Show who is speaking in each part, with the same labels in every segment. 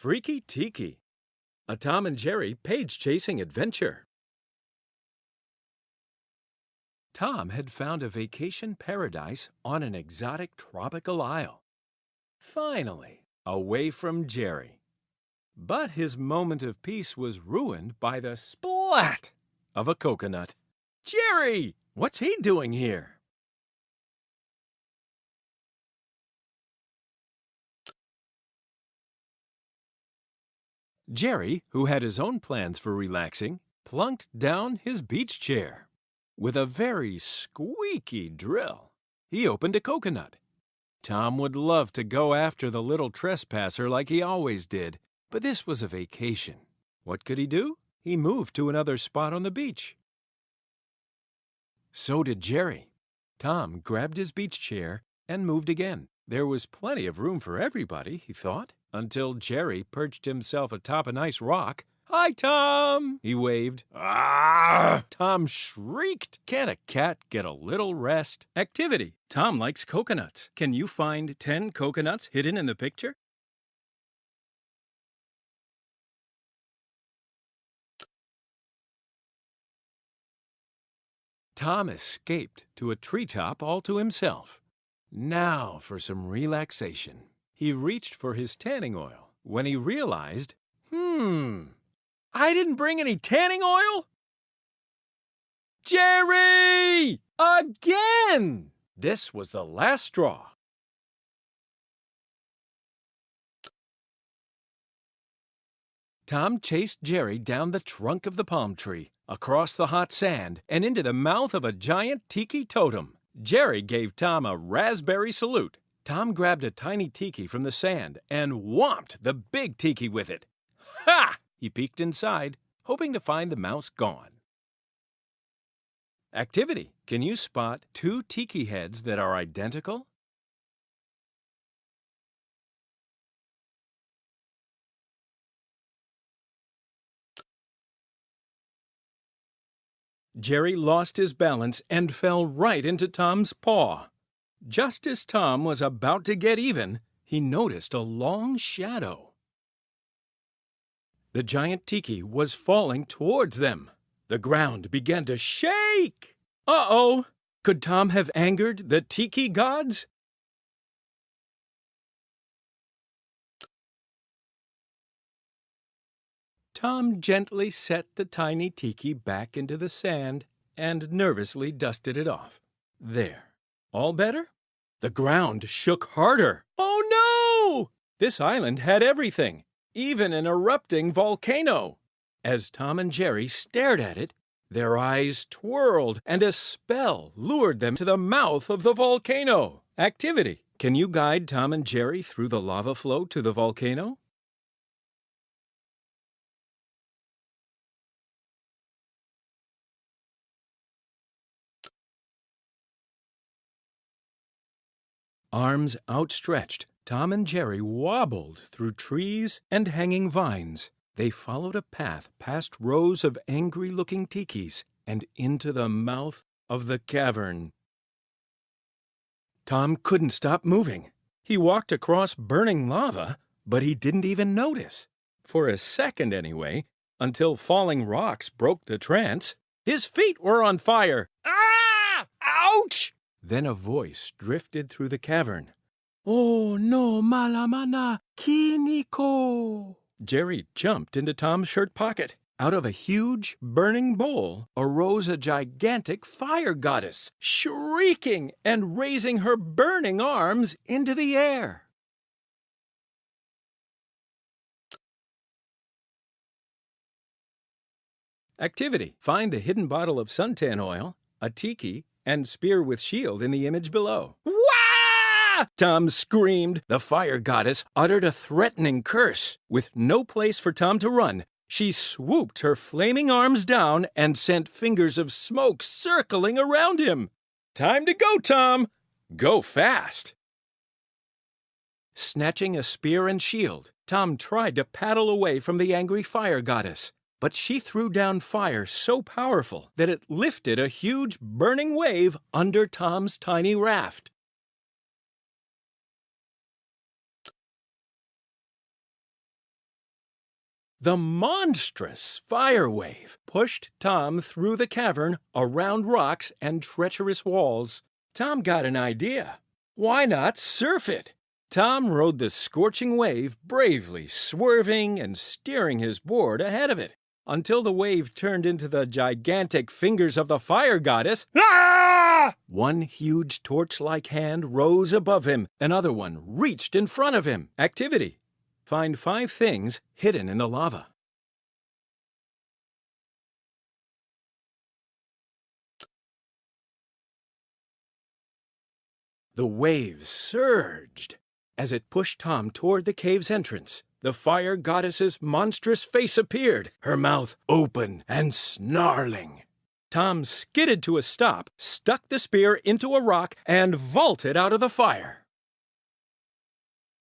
Speaker 1: Freaky Tiki, a Tom and Jerry page-chasing adventure. Tom had found a vacation paradise on an exotic tropical isle. Finally, away from Jerry. But his moment of peace was ruined by the splat of a coconut. Jerry! What's he doing here? Jerry, who had his own plans for relaxing, plunked down his beach chair. With a very squeaky drill, he opened a coconut. Tom would love to go after the little trespasser like he always did, but this was a vacation. What could he do? He moved to another spot on the beach. So did Jerry. Tom grabbed his beach chair and moved again. There was plenty of room for everybody, he thought, until Jerry perched himself atop a nice rock. "Hi, Tom!" he waved. "Ah!" Tom shrieked. Can't a cat get a little rest? Activity. Tom likes coconuts. Can you find 10 coconuts hidden in the picture? Tom escaped to a treetop all to himself. Now for some relaxation. He reached for his tanning oil when he realized, I didn't bring any tanning oil? Jerry! Again! This was the last straw. Tom chased Jerry down the trunk of the palm tree, across the hot sand, and into the mouth of a giant tiki totem. Jerry gave Tom a raspberry salute. Tom grabbed a tiny tiki from the sand and whomped the big tiki with it. Ha! He peeked inside, hoping to find the mouse gone. Activity. Can you spot 2 tiki heads that are identical? Jerry lost his balance and fell right into Tom's paw. Just as Tom was about to get even, he noticed a long shadow. The giant tiki was falling towards them. The ground began to shake. Uh-oh! Could Tom have angered the tiki gods? Tom gently set the tiny tiki back into the sand and nervously dusted it off. There. All better? The ground shook harder. Oh no! This island had everything, even an erupting volcano. As Tom and Jerry stared at it, their eyes twirled and a spell lured them to the mouth of the volcano. Activity. Can you guide Tom and Jerry through the lava flow to the volcano? Arms outstretched, Tom and Jerry wobbled through trees and hanging vines. They followed a path past rows of angry-looking tikis and into the mouth of the cavern. Tom couldn't stop moving. He walked across burning lava, but he didn't even notice. For a second anyway, until falling rocks broke the trance. His feet were on fire. Ah! Ouch! Then a voice drifted through the cavern. "Oh no, malamana, kiniko." Jerry jumped into Tom's shirt pocket. Out of a huge, burning bowl arose a gigantic fire goddess, shrieking and raising her burning arms into the air. Activity. Find the hidden bottle of suntan oil, a tiki, and spear with shield in the image below. Wah! Tom screamed. The fire goddess uttered a threatening curse. With no place for Tom to run, she swooped her flaming arms down and sent fingers of smoke circling around him. Time to go, Tom! Go fast! Snatching a spear and shield, Tom tried to paddle away from the angry fire goddess. But she threw down fire so powerful that it lifted a huge burning wave under Tom's tiny raft. The monstrous fire wave pushed Tom through the cavern, around rocks and treacherous walls. Tom got an idea. Why not surf it? Tom rode the scorching wave, bravely swerving and steering his board ahead of it, until the wave turned into the gigantic fingers of the fire goddess. Ah! One huge torch-like hand rose above him. Another one reached in front of him. Activity: find 5 things hidden in the lava. The wave surged. As it pushed Tom toward the cave's entrance, the fire goddess's monstrous face appeared, her mouth open and snarling. Tom skidded to a stop, stuck the spear into a rock, and vaulted out of the fire.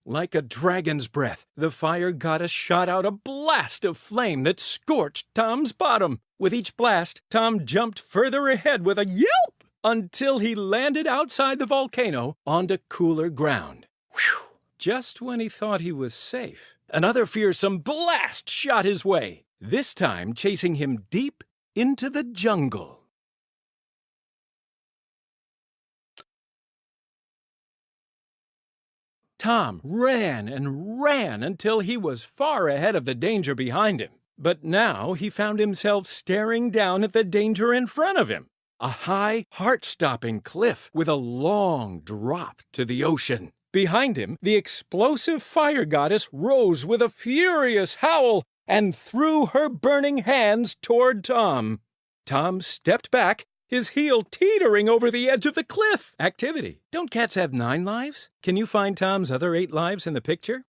Speaker 1: Like a dragon's breath, the fire goddess shot out a blast of flame that scorched Tom's bottom. With each blast, Tom jumped further ahead with a yelp until he landed outside the volcano onto cooler ground. Whew! Just when he thought he was safe, another fearsome blast shot his way, this time chasing him deep into the jungle. Tom ran and ran until he was far ahead of the danger behind him. But now he found himself staring down at the danger in front of him. A high, heart-stopping cliff with a long drop to the ocean. Behind him, the explosive fire goddess rose with a furious howl and threw her burning hands toward Tom. Tom stepped back, his heel teetering over the edge of the cliff. Activity: don't cats have 9 lives? Can you find Tom's other 8 lives in the picture?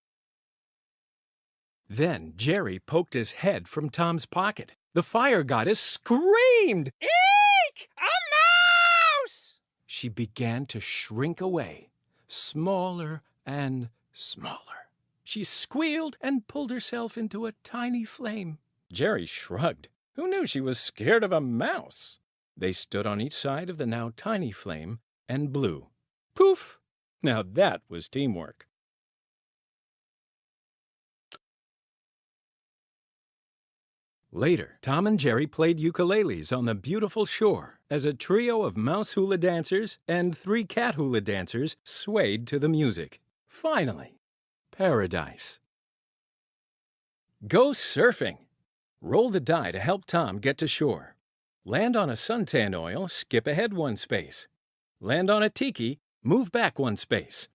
Speaker 1: Then Jerry poked his head from Tom's pocket. The fire goddess screamed, "Eek! A mouse!" She began to shrink away, smaller and smaller. She squealed and pulled herself into a tiny flame. Jerry shrugged. Who knew she was scared of a mouse? They stood on each side of the now tiny flame and blew. Poof! Now that was teamwork. Later, Tom and Jerry played ukuleles on the beautiful shore as a trio of mouse hula dancers and 3 cat hula dancers swayed to the music. Finally, paradise. Go surfing. Roll the die to help Tom get to shore. Land on a suntan oil, skip ahead 1 space. Land on a tiki, move back 1 space.